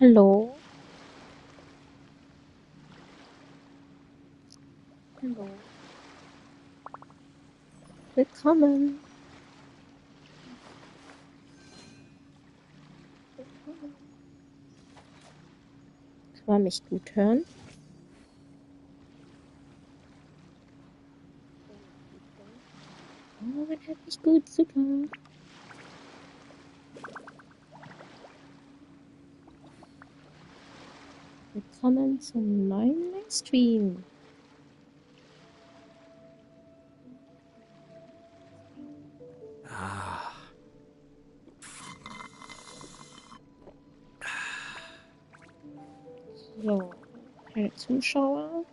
Hallo, hallo, willkommen, willkommen. Kann man mich gut hören? Kann man mich gut hören? Oh, man hört mich gut, super. Willkommen zum neuen Livestream. So, keine Zuschauer.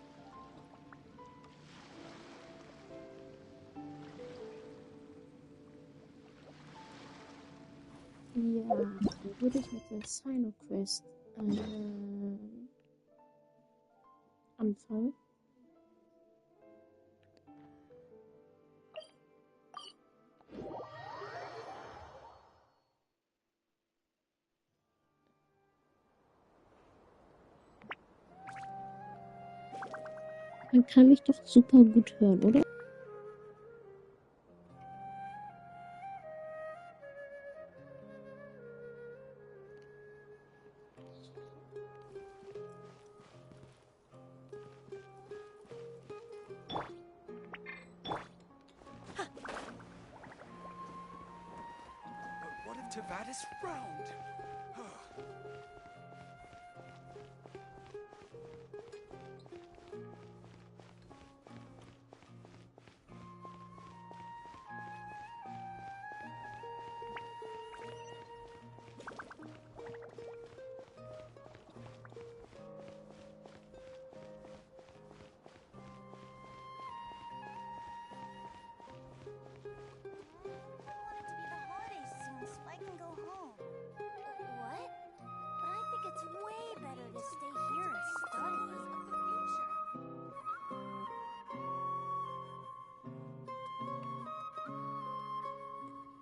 Ja, dann würde ich mit der Sino-Quest anfangen. Man kann mich doch super gut hören, oder? But what if Tavada's round?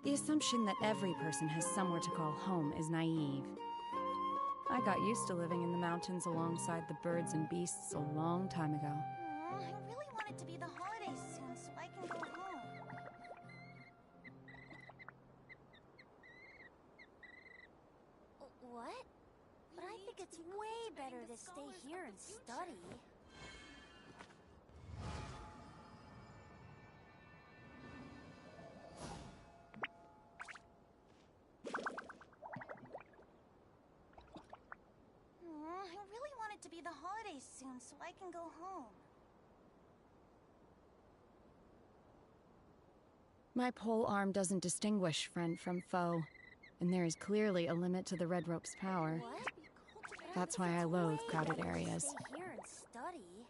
The assumption that every person has somewhere to call home is naive. I got used to living in the mountains alongside the birds and beasts a long time ago. I really want it to be the holidays soon so I can go home. What? But I think it's way better to stay here and study. I really want it to be the holidays soon so I can go home. My pole arm doesn't distinguish friend from foe, and there is clearly a limit to the red rope's power. What? That's why I loathe crowded Better to areas. stay here and study.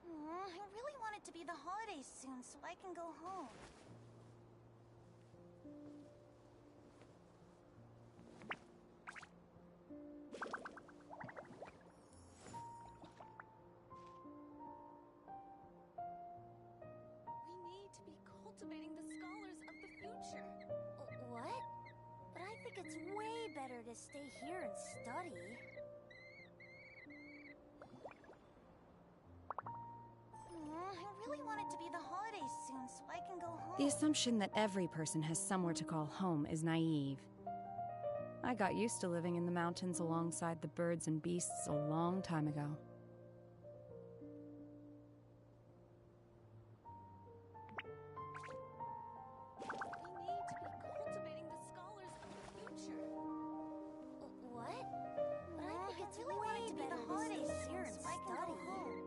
I really want it to be the holidays soon so I can go home. We need to be cultivating the scholars of the future. What? But I think it's way better to stay here and study. I really want it to be the holidays soon so I can go home. The assumption that every person has somewhere to call home is naive. I got used to living in the mountains alongside the birds and beasts a long time ago. We need to be cultivating the scholars of the future. What? But I think it's really way to be the holidays here and so I can go home.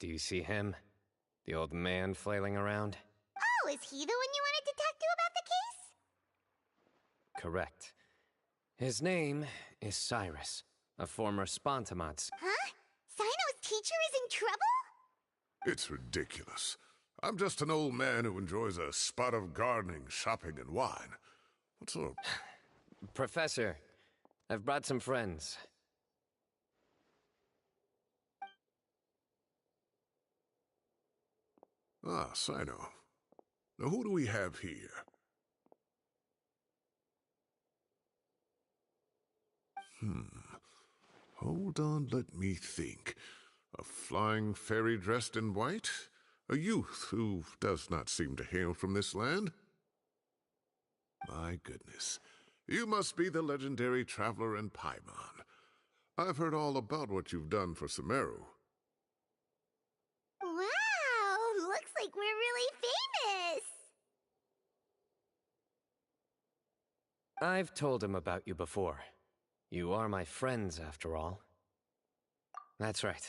Do you see him? The old man flailing around? Oh, is he the one you wanted to talk to about the case? Correct. His name is Cyrus, a former Spontamats. Huh? Sino's teacher is in trouble? It's ridiculous. I'm just an old man who enjoys a spot of gardening, shopping, and wine. What sort of... Professor, I've brought some friends. Ah, Sino. Now who do we have here? Hold on, let me think. A flying fairy dressed in white? A youth who does not seem to hail from this land? My goodness. You must be the legendary traveler in Paimon. I've heard all about what you've done for Sumeru. Wow, looks like we're really famous. I've told him about you before. You are my friends, after all. That's right.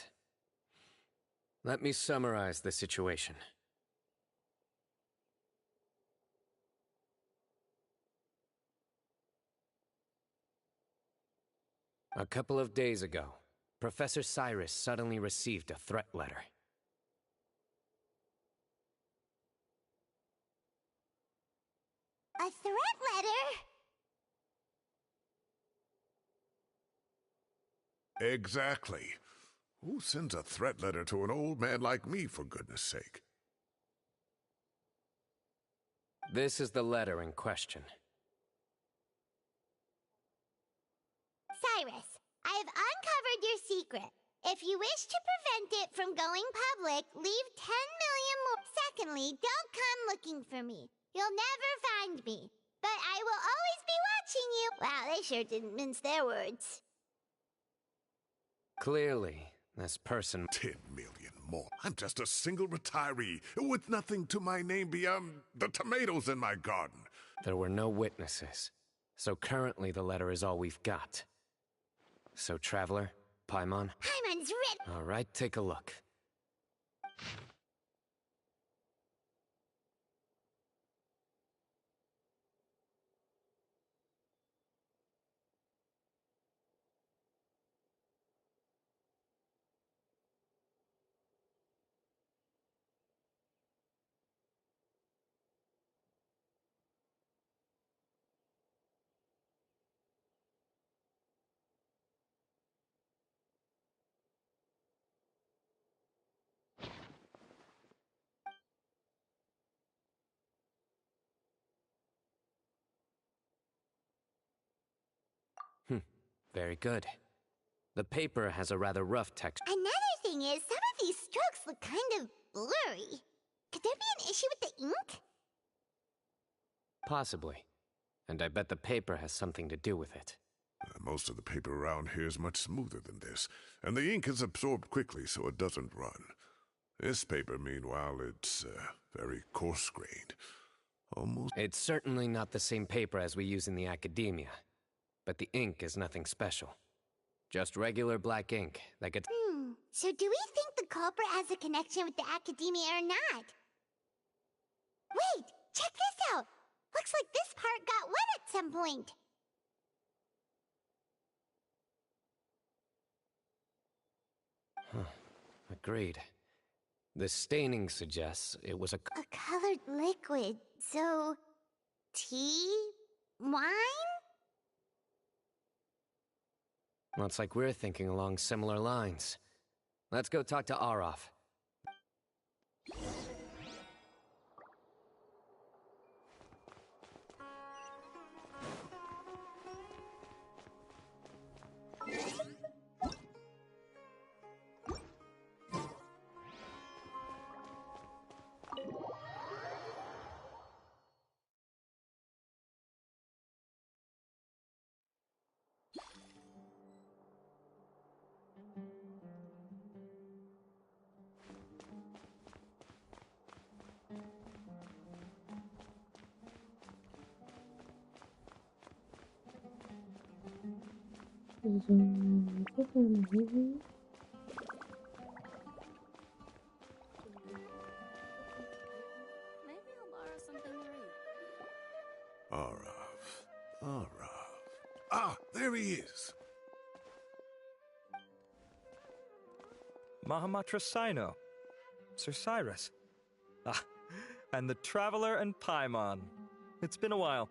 Let me summarize the situation. A couple of days ago, Professor Cyrus suddenly received a threat letter. A threat letter? Exactly. Who sends a threat letter to an old man like me, for goodness sake? This is the letter in question. Cyrus, I have uncovered your secret. If you wish to prevent it from going public, leave 10 million more. Secondly, don't come looking for me. You'll never find me. But I will always be watching you. Wow, they sure didn't mince their words. Clearly, this person... 10 million more. I'm just a single retiree with nothing to my name beyond the tomatoes in my garden. There were no witnesses, so currently the letter is all we've got. So, Traveler, Paimon? Paimon's written. All right, take a look. Very good. The paper has a rather rough texture. Another thing is, some of these strokes look kind of blurry. Could there be an issue with the ink? Possibly. And I bet the paper has something to do with it. Most of the paper around here is much smoother than this, and the ink is absorbed quickly so it doesn't run. This paper, meanwhile, it's very coarse-grained. Almost... It's certainly not the same paper as we use in the academia. But the ink is nothing special. Just regular black ink that gets... So do we think the culprit has a connection with the academia or not? Wait, check this out! Looks like this part got wet at some point. Agreed. The staining suggests it was a colored liquid, so... tea? Wine? Looks like we're thinking along similar lines. Let's go talk to Arof. Arav. Arav. Ah, there he is. Mahamatra Sino. Sir Cyrus. Ah, and the Traveler and Paimon. It's been a while.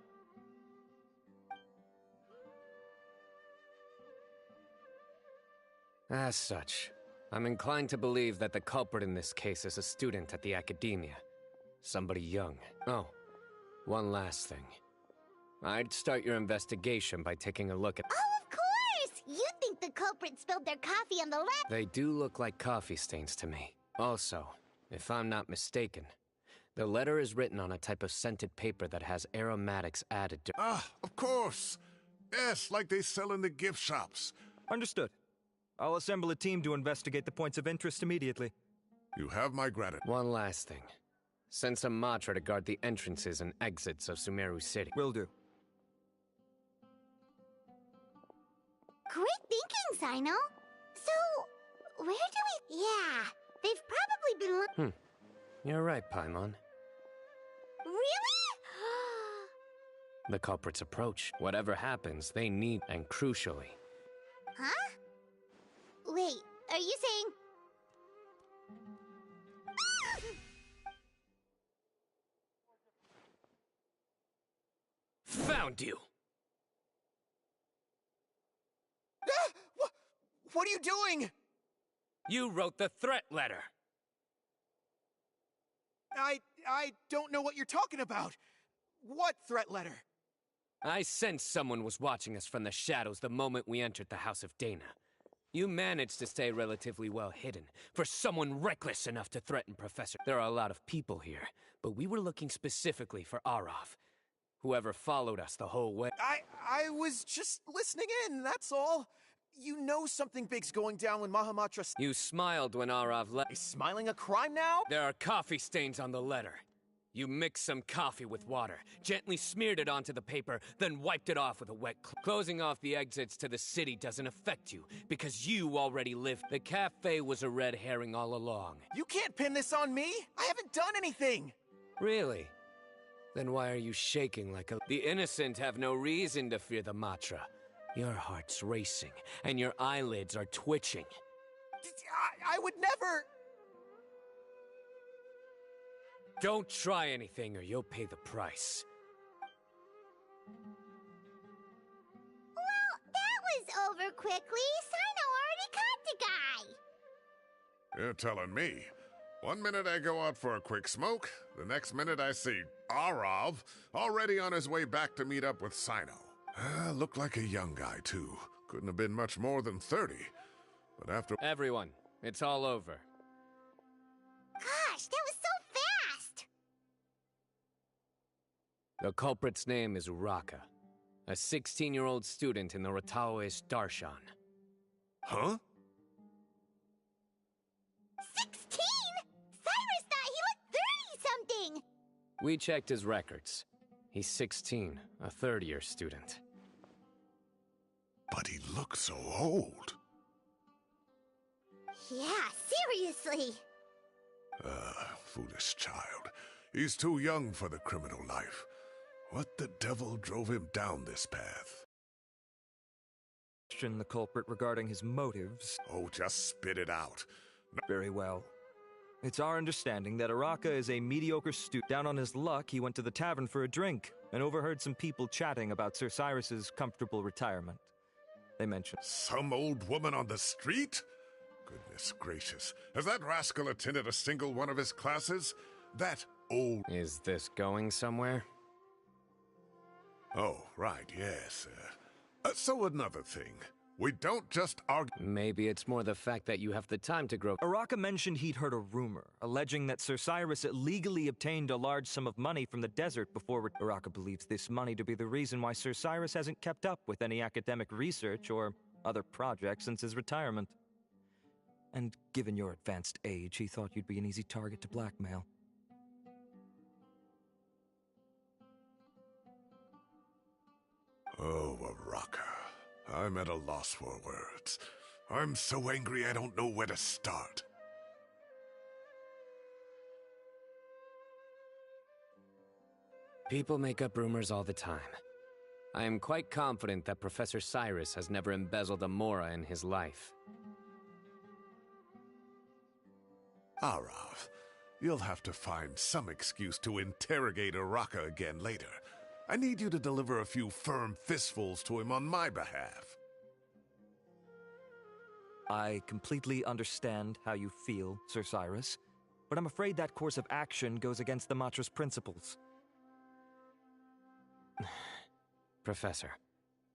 As such, I'm inclined to believe that the culprit in this case is a student at the academia. Somebody young. Oh, one last thing. I'd start your investigation by taking a look at... Oh, of course! You think the culprit spilled their coffee on the left? They do look like coffee stains to me. Also, if I'm not mistaken, the letter is written on a type of scented paper that has aromatics added to... Ah, of course. Yes, like they sell in the gift shops. Understood. I'll assemble a team to investigate the points of interest immediately. You have my gratitude. One last thing. Send some Matra to guard the entrances and exits of Sumeru City. Will do. Great thinking, Sino. So, where do we... Yeah, they've probably been... You're right, Paimon. Really? The culprits approach. Whatever happens, they need... And crucially... Huh? Wait, are you saying... Found you! What are you doing? You wrote the threat letter! I don't know what you're talking about. What threat letter? I sensed someone was watching us from the shadows the moment we entered the House of Dana. You managed to stay relatively well hidden, for someone reckless enough to threaten Professor. There are a lot of people here, but we were looking specifically for Arav. Whoever followed us the whole way. I was just listening in, that's all. You know something big's going down when Mahamatra... You smiled when Arav left. Is smiling a crime now? There are coffee stains on the letter. You mixed some coffee with water, gently smeared it onto the paper, then wiped it off with a wet cloth. Closing off the exits to the city doesn't affect you, because you already live. The cafe was a red herring all along. You can't pin this on me! I haven't done anything! Really? Then why are you shaking like a... The innocent have no reason to fear the Matra. Your heart's racing, and your eyelids are twitching. I would never... Don't try anything or you'll pay the price. Well, that was over quickly. Sino already caught the guy. You're telling me. 1 minute I go out for a quick smoke, the next minute I see Arav already on his way back to meet up with Sino. Looked like a young guy, too. Couldn't have been much more than 30. But after... Everyone, it's all over. Gosh, that was so fast! The culprit's name is Uraka, a 16-year-old student in the Rataoist Darshan. Huh? 16? Cyrus thought he looked 30-something! We checked his records. He's 16, a third-year student. But he looks so old. Yeah, seriously. Foolish child. He's too young for the criminal life. What the devil drove him down this path? Question the culprit regarding his motives. Oh, just spit it out. Very well. It's our understanding that Araka is a mediocre student. Down on his luck, he went to the tavern for a drink and overheard some people chatting about Sir Cyrus's comfortable retirement. They mentioned... Some old woman on the street? Goodness gracious. Has that rascal attended a single one of his classes? That old... Is this going somewhere? Oh, right, yes. So another thing. We don't just argue... Maybe it's more the fact that you have the time to grow... Araka mentioned he'd heard a rumor, alleging that Sir Cyrus illegally obtained a large sum of money from the desert before... Araka believes this money to be the reason why Sir Cyrus hasn't kept up with any academic research or other projects since his retirement. And given your advanced age, he thought you'd be an easy target to blackmail. Oh, Araka. I'm at a loss for words. I'm so angry I don't know where to start. People make up rumors all the time. I am quite confident that Professor Cyrus has never embezzled a mora in his life. Arav, you'll have to find some excuse to interrogate Araka again later. I need you to deliver a few firm fistfuls to him on my behalf. I completely understand how you feel, Sir Cyrus, but I'm afraid that course of action goes against the Matra's principles. Professor,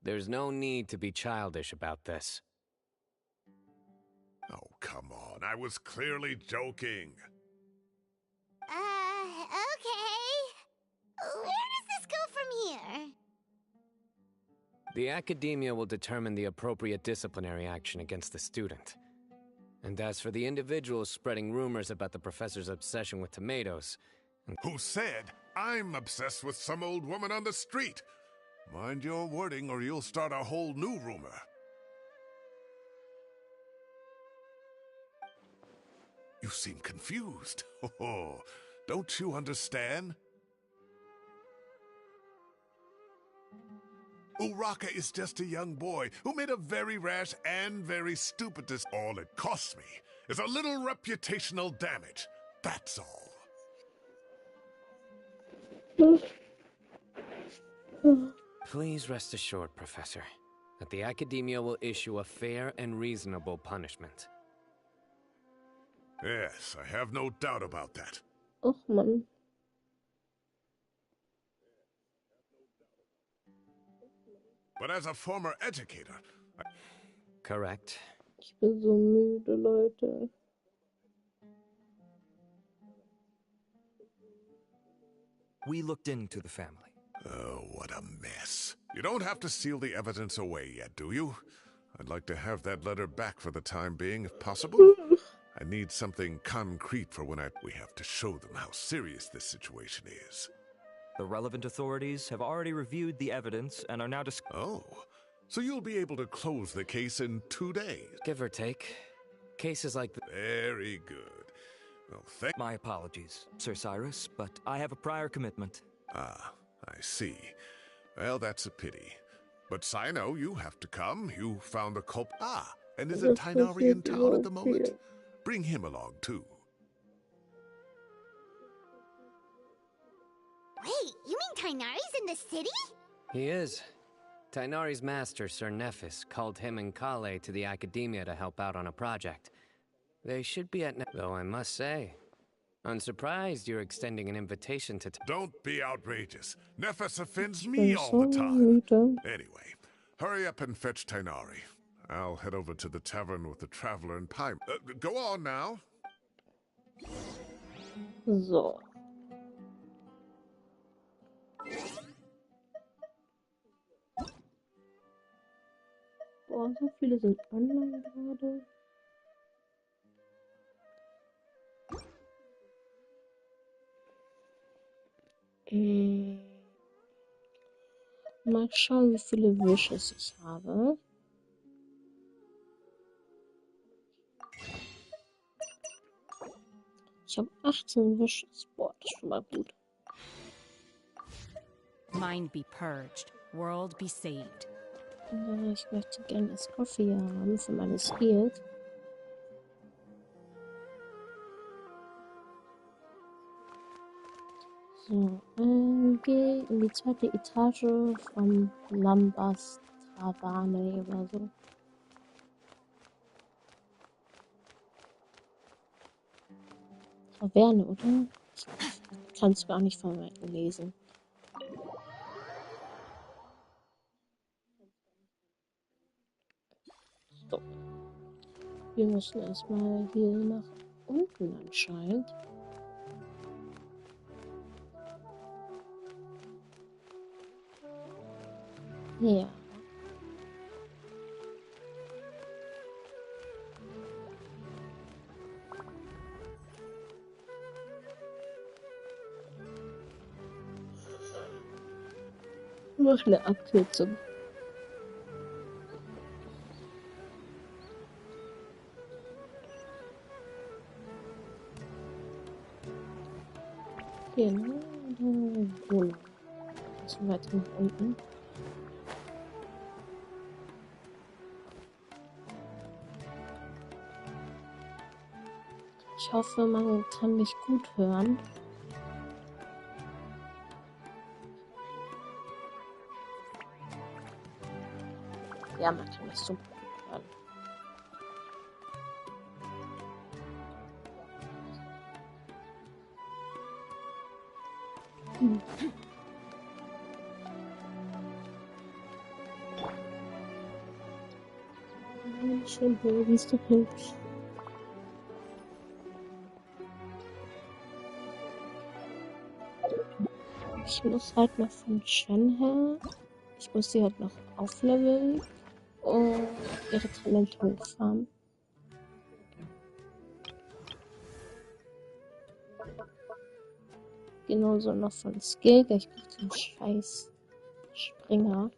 there's no need to be childish about this. Oh, come on. I was clearly joking. Okay. Where does this go from here? The Academia will determine the appropriate disciplinary action against the student. And as for the individuals spreading rumors about the professor's obsession with tomatoes... Who said I'm obsessed with some old woman on the street? Mind your wording or you'll start a whole new rumor. You seem confused. Oh, don't you understand? Uraka is just a young boy who made a very rash and very stupid decision. All it costs me is a little reputational damage. That's all. Please rest assured, Professor, that the Academia will issue a fair and reasonable punishment. Yes, I have no doubt about that. Och Mann. But as a former educator, Correct. Ich bin so müde, Leute. We looked into the family. oh, what a mess. You don't have to seal the evidence away yet, do you? I'd like to have that letter back for the time being, if possible. I need something concrete for when we have to show them how serious this situation is. The relevant authorities have already reviewed the evidence and are now Oh, so you'll be able to close the case in 2 days. Give or take. Cases like Very good. Well, My apologies, Sir Cyrus, but I have a prior commitment. Ah, I see. Well, that's a pity. But Sino, you have to come. You found the culprit. Ah, and is it Tainari in town at the moment? Bring him along, too. Wait, you mean Tainari's in the city? He is. Tainari's master, Sir Nephis, called him and Kale to the Academia to help out on a project. They should be at though I must say, I'm surprised you're extending an invitation to Don't be outrageous. Nephis offends me all the time. Anyway, hurry up and fetch Tainari. I'll head over to the tavern with the traveler and pie. Go on now. So. Boah, so viele sind online gerade. Mal schauen, wie viele Wishes ich habe. Ich habe 18 Wishes. Boah, das ist schon mal gut. Mind be purged, world be saved. Ja, ich möchte gerne das Coffee haben für meine Skills. So, geh in die zweite Etage von Lambas Taverne oder so. Taverne, oder? Ich kann es gar nicht von weitem lesen. So. Wir müssen erstmal hier nach unten anscheinend. Ja. Mach eine Abkürzung. Genau, Wohnung. bisschen weiter nach unten. Ich hoffe, man kann mich gut hören. Ja, man kann mich super gut hören. Schön, wie ist doch hübsch. Ich muss halt noch von Chen her. Ich muss sie halt noch aufleveln und ihre Talente hochfahren. Genauso noch von Skill. Ich brauche den scheiß Springer.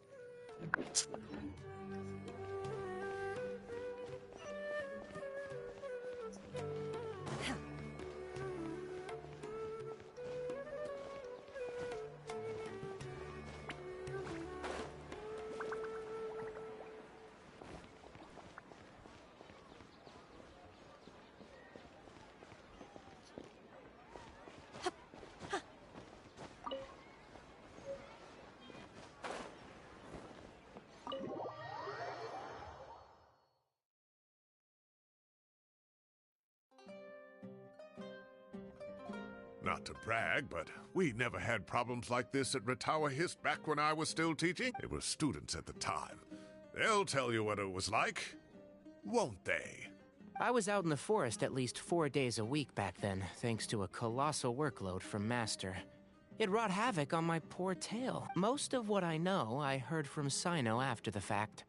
Not to brag, but we never had problems like this at Ratawa Hist back when I was still teaching. They were students at the time. They'll tell you what it was like, won't they? I was out in the forest at least 4 days a week back then, thanks to a colossal workload from Master. It wrought havoc on my poor tail. Most of what I know, I heard from Sino after the fact.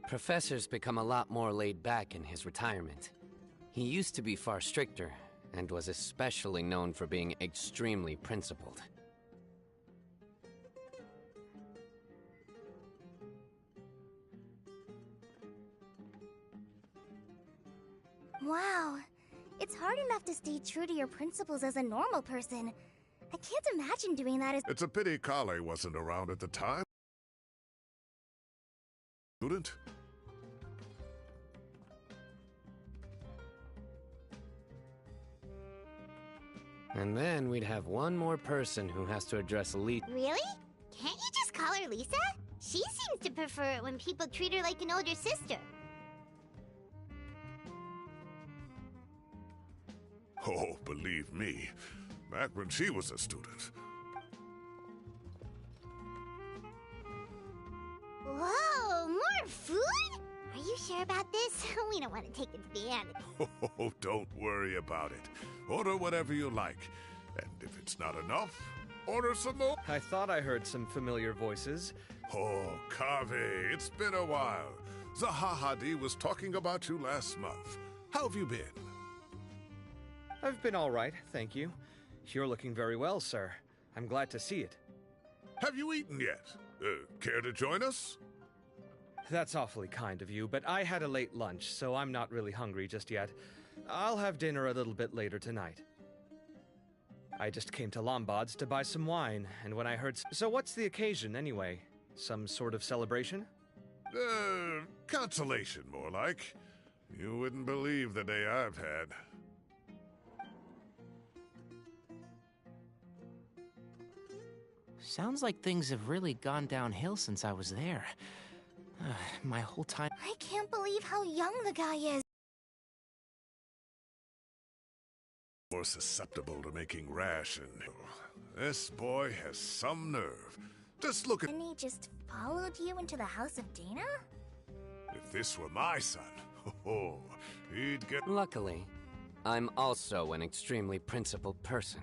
Professor's become a lot more laid back in his retirement. He used to be far stricter, and was especially known for being extremely principled. Wow. It's hard enough to stay true to your principles as a normal person. I can't imagine doing that as— It's a pity Kale wasn't around at the time. Student? And then we'd have one more person who has to address Lisa. Really? Can't you just call her Lisa? She seems to prefer it when people treat her like an older sister. Oh, believe me, back when she was a student. Whoa, more food? Are you sure about this? We don't want to take it to the end. Oh, don't worry about it. Order whatever you like. And if it's not enough, order some more. I thought I heard some familiar voices. Oh, Kave, it's been a while. Zahahadi was talking about you last month. How have you been? I've been all right, thank you. You're looking very well, sir. I'm glad to see it. Have you eaten yet? Care to join us? That's awfully kind of you, but I had a late lunch, so I'm not really hungry just yet. I'll have dinner a little bit later tonight. I just came to Lombard's to buy some wine, and when I heard— So what's the occasion, anyway? Some sort of celebration? Consolation, more like. You wouldn't believe the day I've had. Sounds like things have really gone downhill since I was there. My whole time— I can't believe how young the guy is. More susceptible to making rash and— This boy has some nerve. Just look at— And he just followed you into the house of Dana? If this were my son, he'd get— Luckily, I'm also an extremely principled person.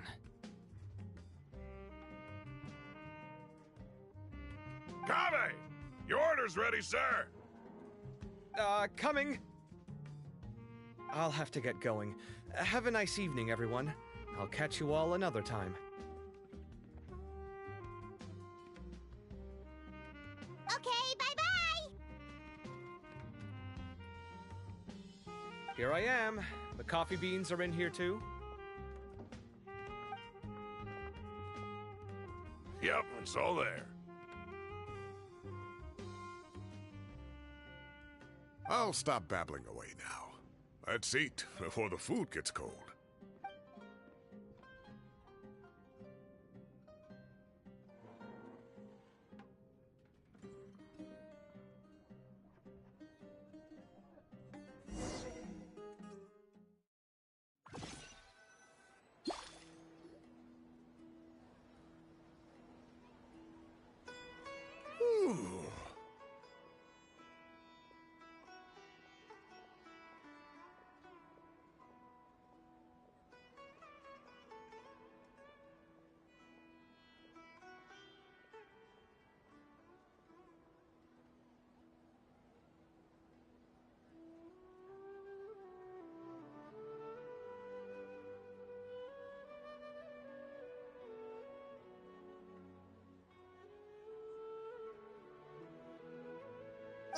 Kave! Your order's ready, sir! Coming! I'll have to get going. Have a nice evening, everyone. I'll catch you all another time. Okay, bye-bye! Here I am. The coffee beans are in here too. Yep, it's all there. I'll stop babbling away now. Let's eat before the food gets cold.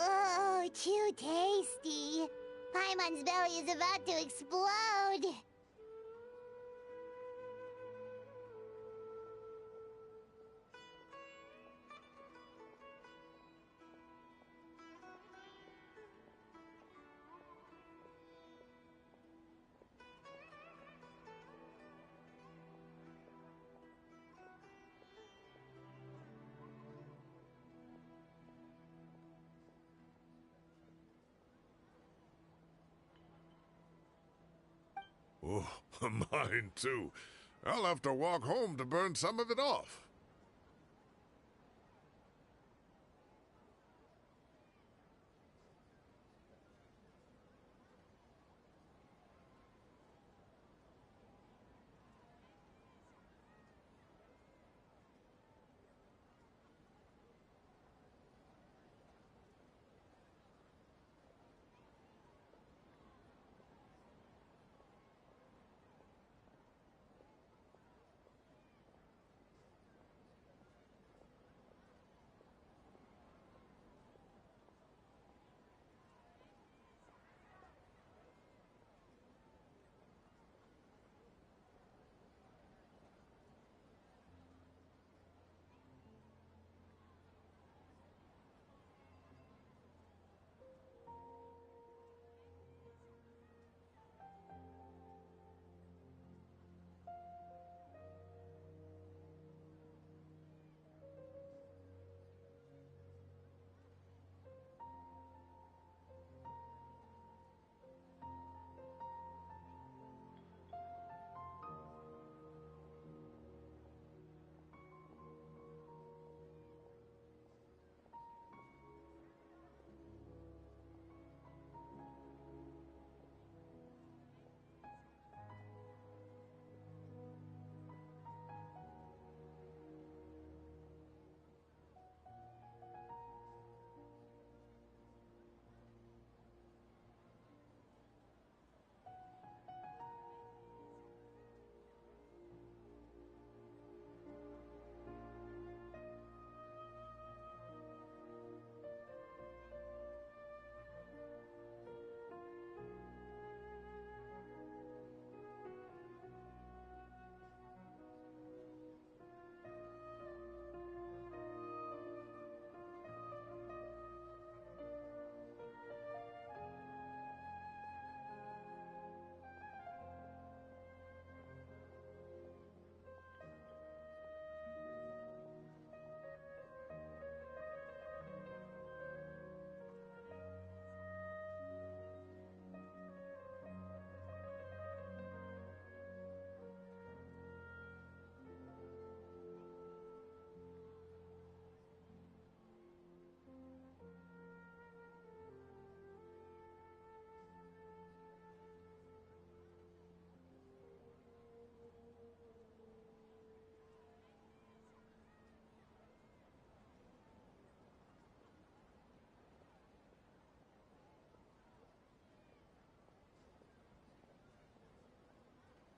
Oh, too tasty. Paimon's belly is about to explode. Oh, mine too. I'll have to walk home to burn some of it off.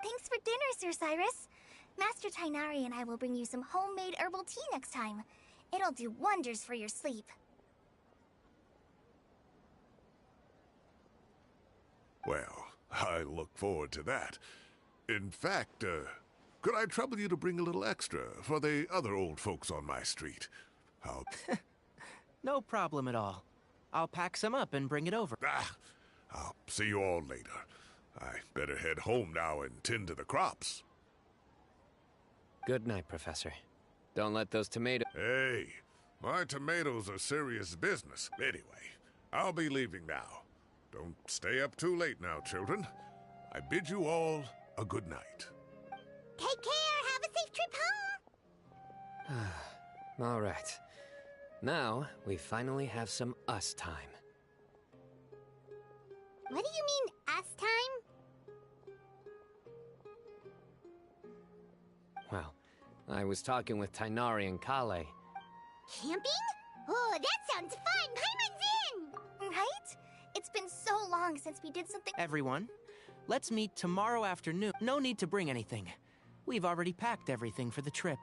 Thanks for dinner, Sir Cyrus. Master Tainari and I will bring you some homemade herbal tea next time. It'll do wonders for your sleep. Well, I look forward to that. In fact, could I trouble you to bring a little extra for the other old folks on my street? I'll... No problem at all. I'll pack some up and bring it over. I'll see you all later. I better head home now and tend to the crops. Good night, Professor. Don't let those tomatoes... Hey, my tomatoes are serious business. Anyway, I'll be leaving now. Don't stay up too late now, children. I bid you all a good night. Take care. Have a safe trip home. All right. Now, we finally have some us time. What do you mean, us time? Well, I was talking with Tainari and Kale. Camping? Oh, that sounds fun. Paimon's in! Right? It's been so long since we did something. Everyone, let's meet tomorrow afternoon. No need to bring anything. We've already packed everything for the trip.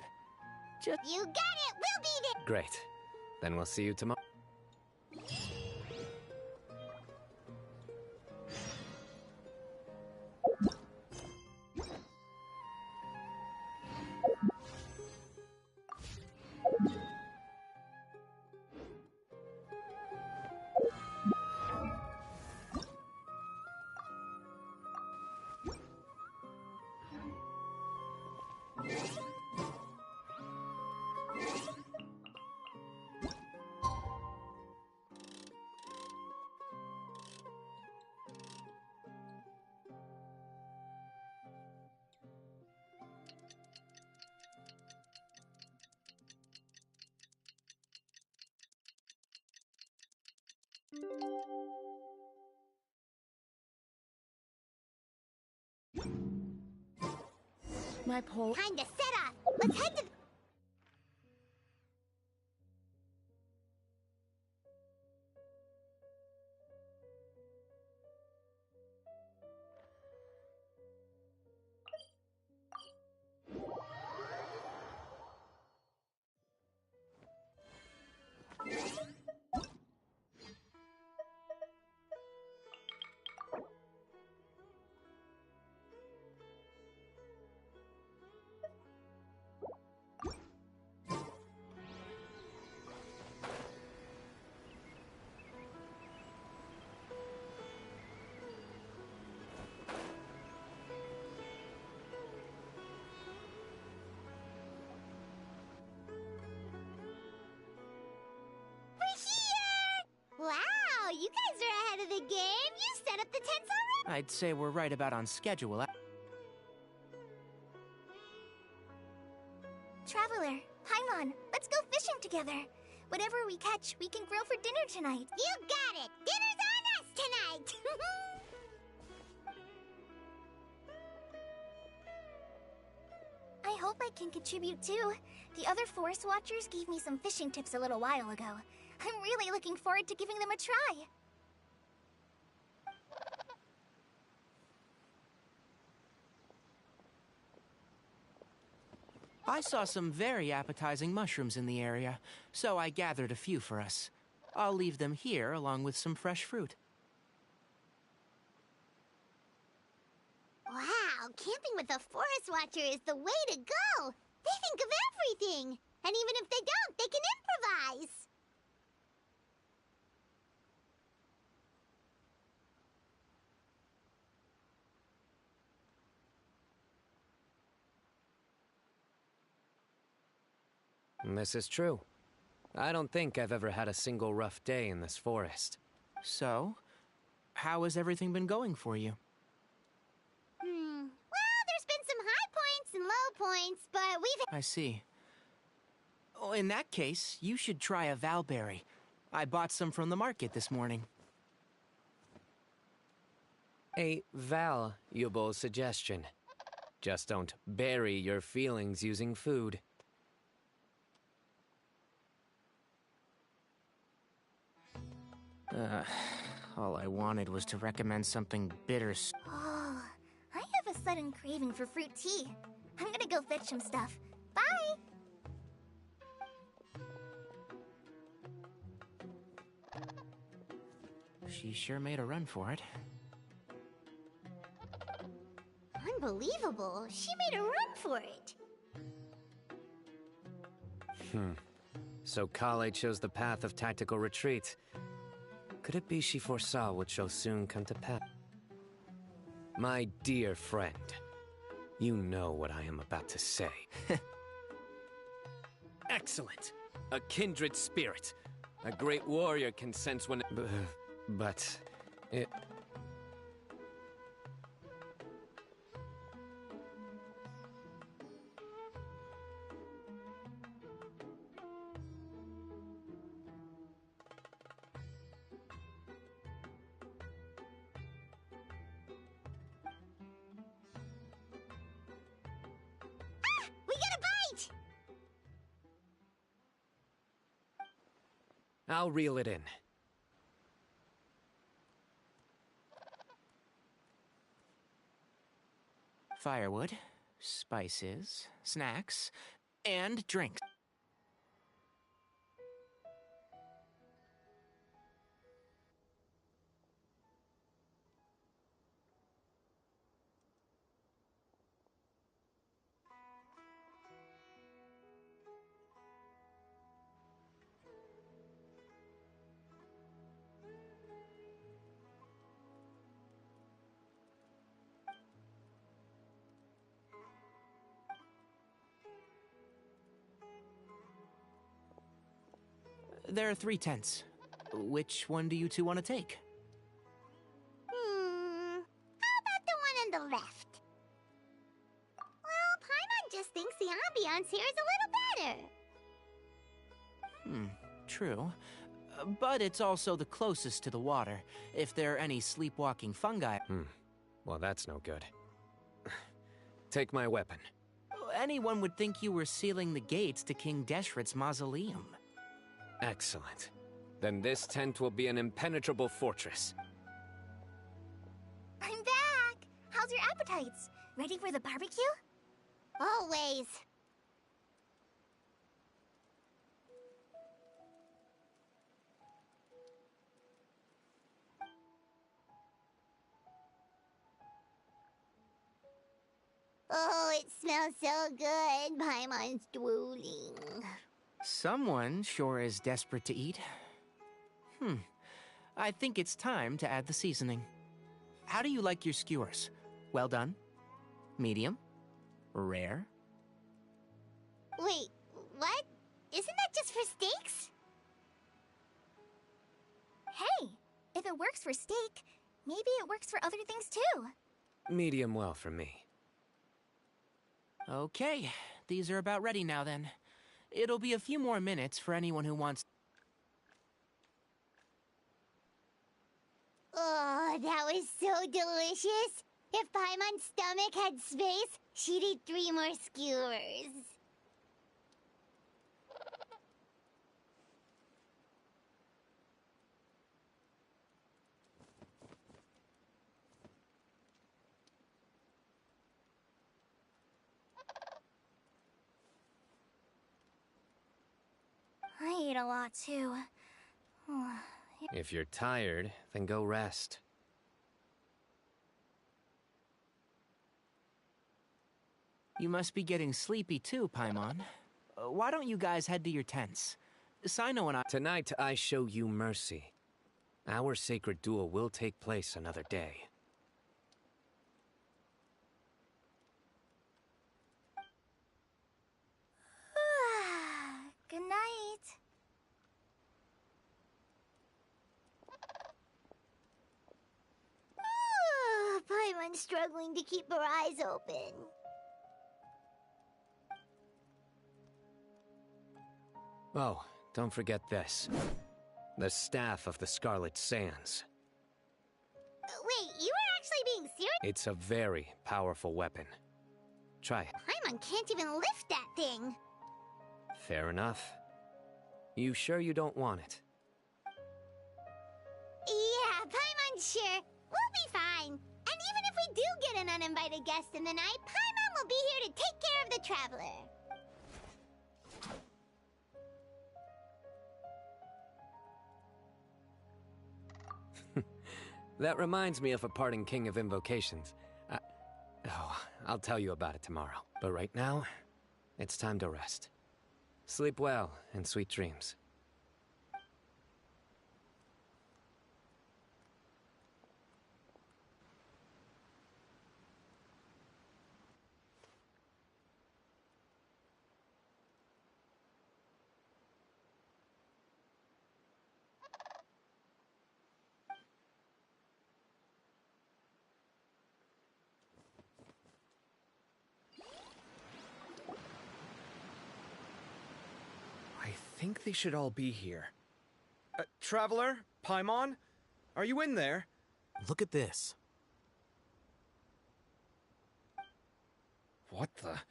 Just... You got it. We'll be there. Great. Then we'll see you tomorrow. My pole. Time to set off. Let's head to... Wow, you guys are ahead of the game. You set up the tents already. I'd say we're right about on schedule. Traveler, Paimon, let's go fishing together. Whatever we catch, we can grill for dinner tonight. You got it. Dinner's on us tonight. I hope I can contribute too. The other Forest Watchers gave me some fishing tips a little while ago. I'm really looking forward to giving them a try. I saw some very appetizing mushrooms in the area, so I gathered a few for us. I'll leave them here along with some fresh fruit. Wow, camping with a Forest Watcher is the way to go. They think of everything. And even if they don't, they can improvise. This is true. I don't think I've ever had a single rough day in this forest. So, how has everything been going for you? Well, there's been some high points and low points, but we've... I see. Oh, in that case, you should try a valberry. I bought some from the market this morning. A valuable suggestion. Just don't bury your feelings using food. All I wanted was to recommend something bitter. Oh, I have a sudden craving for fruit tea. I'm gonna go fetch some stuff. Bye! She sure made a run for it. Unbelievable. She made a run for it. So Kale chose the path of tactical retreat. Could it be she foresaw what shall soon come to pass? My dear friend, you know what I am about to say. Excellent! A kindred spirit. A great warrior can sense when... But... it... We got a bite! I'll reel it in. Firewood, spices, snacks, and drinks. There are 3 tents. Which one do you two want to take? How about the one on the left? Well, Paimon just thinks the ambiance here is a little better. True. But it's also the closest to the water, if there are any sleepwalking fungi. Well, that's no good. Take my weapon. Anyone would think you were sealing the gates to King Deshret's mausoleum. Excellent. Then this tent will be an impenetrable fortress. I'm back! How's your appetites? Ready for the barbecue? Always. Oh, it smells so good. Paimon's drooling. Someone sure is desperate to eat. I think it's time to add the seasoning. How do you like your skewers? Well done? Medium? Rare? Wait, what? Isn't that just for steaks? Hey, if it works for steak, maybe it works for other things too. Medium well for me. Okay, these are about ready now then. It'll be a few more minutes for anyone who wants... Oh, that was so delicious. If Paimon's stomach had space, she'd eat 3 more skewers. I ate a lot too. If you're tired, then go rest. You must be getting sleepy too, Paimon. Why don't you guys head to your tents? Sino and I... Tonight, I show you mercy. Our sacred duel will take place another day. Good night. Paimon's struggling to keep her eyes open. Oh, don't forget this. The Staff of the Scarlet Sands. Wait, you were actually being serious? It's a very powerful weapon. Try it. Paimon can't even lift that thing. Fair enough. You sure you don't want it? Yeah, Paimon's sure. We'll be fine. And even if we do get an uninvited guest in the night, Paimon will be here to take care of the traveler. That reminds me of a parting king of invocations. Oh, I'll tell you about it tomorrow. But right now, it's time to rest. Sleep well and sweet dreams. I think they should all be here. Traveler? Paimon? Are you in there? Look at this. What the?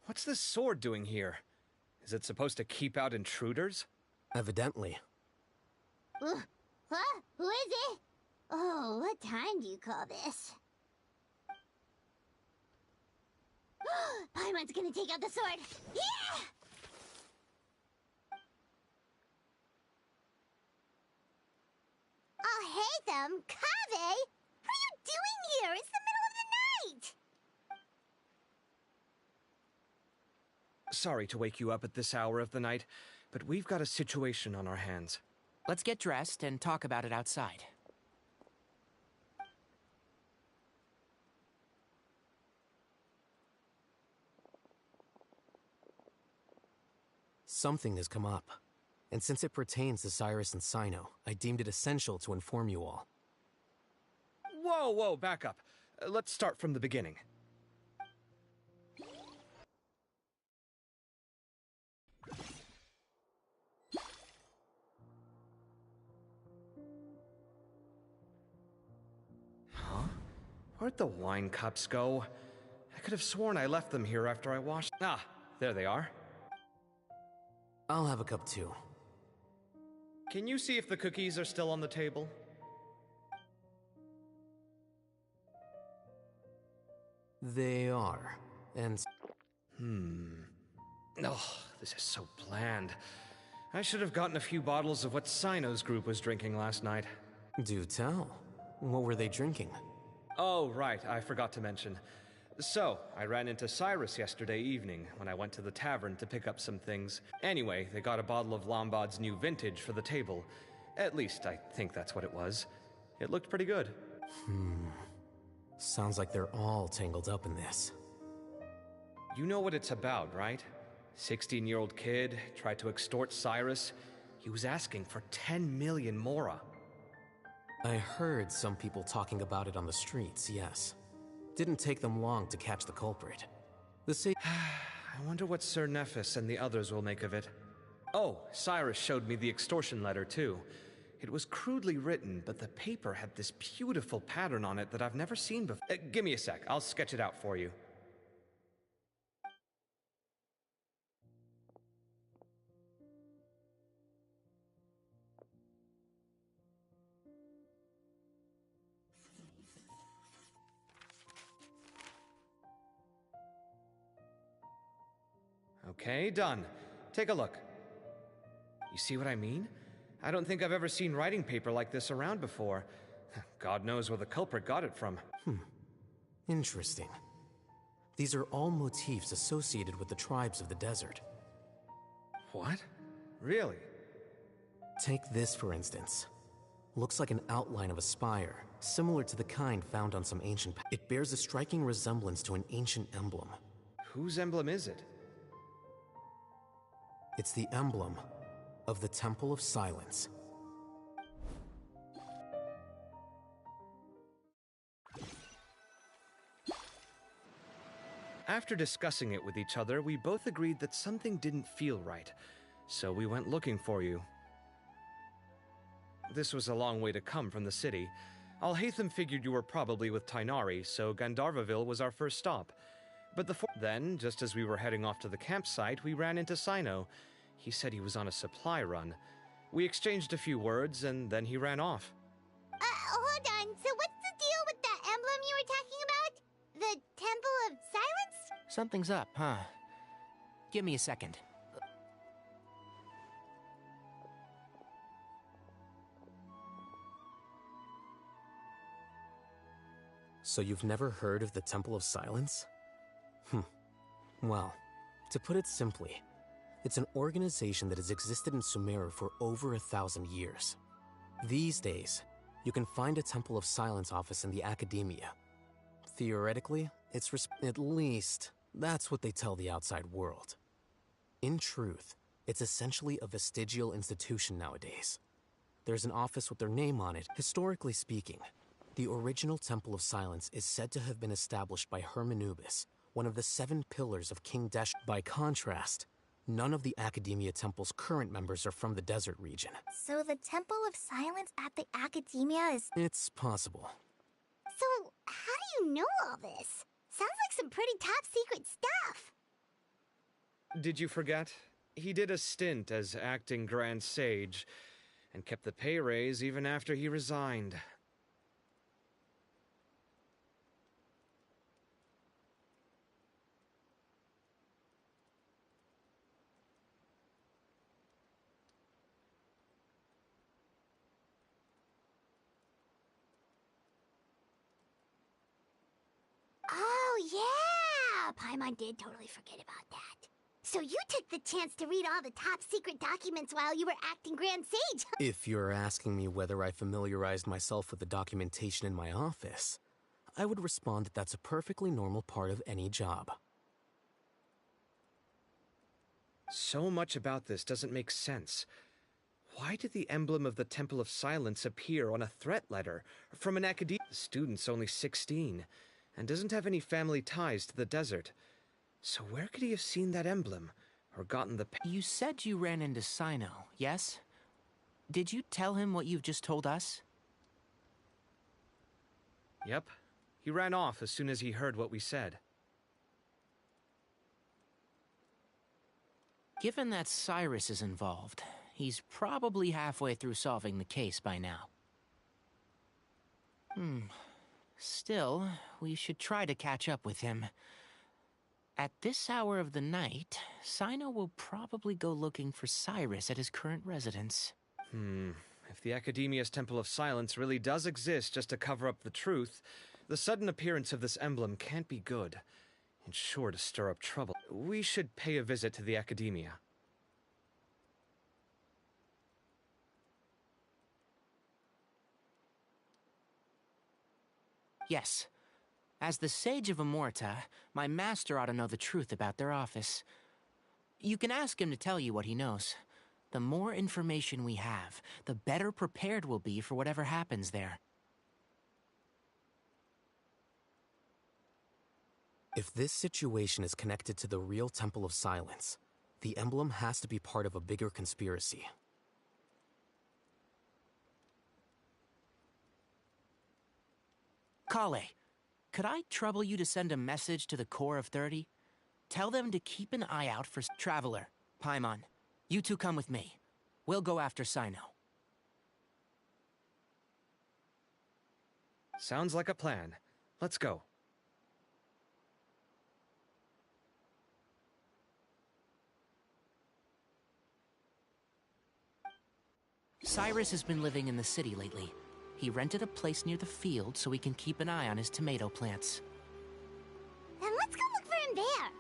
What's this sword doing here? Is it supposed to keep out intruders? Evidently. What? Who is it? Oh, what time do you call this? Paimon's gonna take out the sword. Yeah! Oh, hey them, Kaveh! What are you doing here? It's the middle of the night! Sorry to wake you up at this hour of the night, but we've got a situation on our hands. Let's get dressed and talk about it outside. Something has come up. And since it pertains to Cyrus and Cyno, I deemed it essential to inform you all. Whoa, back up. Let's start from the beginning. Huh? Where'd the wine cups go? I could have sworn I left them here after I washed... Ah, there they are. I'll have a cup too. Can you see if the cookies are still on the table? They are, and... Oh, this is so bland. I should have gotten a few bottles of what Cyno's group was drinking last night. Do tell. What were they drinking? Oh, right, I forgot to mention. So, I ran into Cyrus yesterday evening when I went to the tavern to pick up some things. Anyway, they got a bottle of Lombard's new vintage for the table. At least, I think that's what it was. It looked pretty good. Sounds like they're all tangled up in this. You know what it's about, right? 16-year-old kid tried to extort Cyrus. He was asking for 10 million mora. I heard some people talking about it on the streets, yes. Didn't take them long to catch the culprit. I wonder what Sir Nephis and the others will make of it. Oh, Cyrus showed me the extortion letter, too. It was crudely written, but the paper had this beautiful pattern on it that I've never seen before. Give me a sec, I'll sketch it out for you. Okay, done. Take a look. You see what I mean? I don't think I've ever seen writing paper like this around before. God knows where the culprit got it from. Interesting. These are all motifs associated with the tribes of the desert. What? Really? Take this, for instance. Looks like an outline of a spire, similar to the kind found on some ancient... It bears a striking resemblance to an ancient emblem. Whose emblem is it? It's the emblem of the Temple of Silence. After discussing it with each other, we both agreed that something didn't feel right, so we went looking for you. This was a long way to come from the city. Alhaitham figured you were probably with Tainari, so Gandharvaville was our first stop. But then, just as we were heading off to the campsite, we ran into Cyno. He said he was on a supply run. We exchanged a few words, and then he ran off. Hold on. So what's the deal with that emblem you were talking about? The Temple of Silence? Something's up, huh? Give me a second. So So you've never heard of the Temple of Silence? Well, to put it simply, it's an organization that has existed in Sumeru for over 1,000 years. These days, you can find a Temple of Silence office in the academia. Theoretically, at least, that's what they tell the outside world. In truth, it's essentially a vestigial institution nowadays. There's an office with their name on it. Historically speaking, the original Temple of Silence is said to have been established by Hermanubis, one of the 7 pillars of King Desh. By contrast, none of the Academia Temple's current members are from the desert region. So the Temple of Silence at the Academia is... It's possible. So, how do you know all this? Sounds like some pretty top secret stuff. Did you forget? He did a stint as acting Grand Sage, and kept the pay raise even after he resigned. Oh, yeah! Paimon did totally forget about that. So you took the chance to read all the top secret documents while you were acting Grand Sage. If you're asking me whether I familiarized myself with the documentation in my office, I would respond that that's a perfectly normal part of any job. So much about this doesn't make sense. Why did the emblem of the Temple of Silence appear on a threat letter from an academia? The student's only 16, and doesn't have any family ties to the desert. So where could he have seen that emblem, or gotten the... You said you ran into Sino, yes? Did you tell him what you've just told us? Yep. He ran off as soon as he heard what we said. Given that Cyrus is involved, he's probably halfway through solving the case by now. Still, we should try to catch up with him. At this hour of the night, Sino will probably go looking for Cyrus at his current residence. If the Academia's Temple of Silence really does exist just to cover up the truth, the sudden appearance of this emblem can't be good. It's sure to stir up trouble. We should pay a visit to the Academia. Yes. As the Sage of Amorta, my master ought to know the truth about their office. You can ask him to tell you what he knows. The more information we have, the better prepared we'll be for whatever happens there. If this situation is connected to the real Temple of Silence, the emblem has to be part of a bigger conspiracy. Kale, could I trouble you to send a message to the Core of 30? Tell them to keep an eye out for... Traveler, Paimon, you two come with me. We'll go after Sino. Sounds like a plan. Let's go. Cyrus has been living in the city lately. He rented a place near the field so he can keep an eye on his tomato plants. Then let's go look for him there.